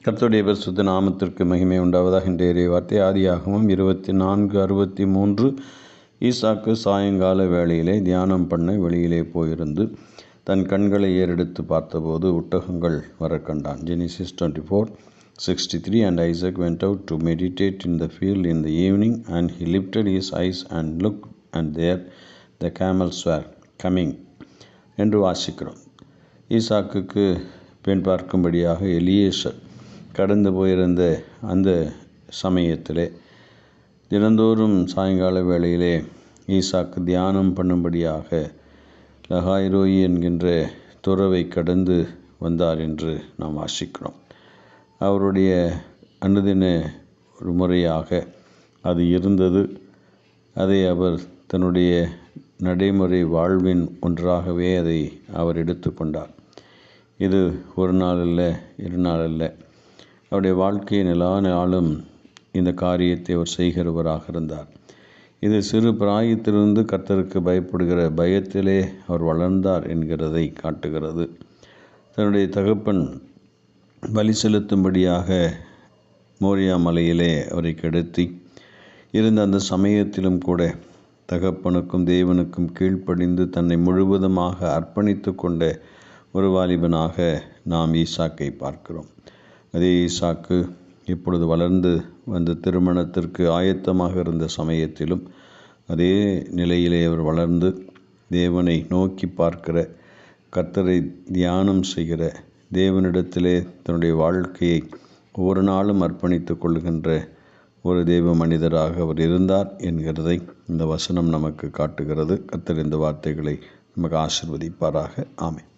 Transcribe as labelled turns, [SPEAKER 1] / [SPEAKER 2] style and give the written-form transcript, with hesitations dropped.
[SPEAKER 1] கர்த்தருடைய பரிசுத்த நாமத்திற்கு மகிமை உண்டாவதாக. இன்றைய வார்த்தை ஆதியாகமம் 24:63. ஈசாக்கு சாயங்கால வேளையிலே தியானம் பண்ண வெளியிலே போயிருந்து தன் கண்களை ஏறெடுத்து பார்த்தபோது ஒட்டகங்கள் வர கண்டான். Genesis 24:63. And Isaac went out to meditate in the field in the evening, and he lifted his eyes and looked, and there the camels were coming என்று வாசிக்கிறோம். ஈசாக்குக்கு பெண் பார்க்கும்படியாக எலியேசர் கடந்து போயிருந்த அந்த சமயத்திலே தினந்தோறும் சாயங்கால வேளையிலே ஈசாக்கு தியானம் பண்ணும்படியாக லகாய்ரோயி என்கின்ற துறவை கடந்து வந்தார் என்று நாம் வாசிக்கிறோம். அவருடைய அனுதின ஒரு முறையாக அது இருந்தது. அதை அவர் தன்னுடைய நடைமுறை வாழ்வின் ஒன்றாகவே அதை அவர் எடுத்துக்கொண்டார். இது ஒரு நாள் அல்ல, இரு நாள் அல்ல. அவருடைய வாழ்க்கையின் எல்லா நாளும் இந்த காரியத்தை அவர் செய்கிறவராக இருந்தார். இது சிறு பிராயத்திலிருந்து கர்த்தருக்கு பயப்படுகிற பயத்திலே அவர் வளர்ந்தார் என்கிறதை காட்டுகிறது. தன்னுடைய தகப்பன் பலி செலுத்தும்படியாக மோரியா மலையிலே அவரை கிடத்தி இருந்த அந்த சமயத்திலும் கூட தகப்பனுக்கும் தேவனுக்கும் கீழ்ப்படிந்து தன்னை முழுவதுமாக அர்ப்பணித்து கொண்ட ஒரு வாலிபனாக நாம் ஈசாக்கை பார்க்கிறோம். அதே ஈசாக்கு இப்பொழுது வளர்ந்து வந்து திருமணத்திற்கு ஆயத்தமாக இருந்த சமயத்திலும் அதே நிலையிலே அவர் வளர்ந்து தேவனை நோக்கி பார்க்கிற, கர்த்தரை தியானம் செய்கிற, தேவனிடத்திலே தன்னுடைய வாழ்க்கையை ஒவ்வொரு நாளும் அர்ப்பணித்து கொள்கின்ற ஒரு தேவ மனிதராக அவர் இருந்தார் என்கிறதை இந்த வசனம் நமக்கு காட்டுகிறது. கர்த்தர் இந்த வார்த்தைகளை நமக்கு ஆசீர்வதிப்பாராக. ஆமென்.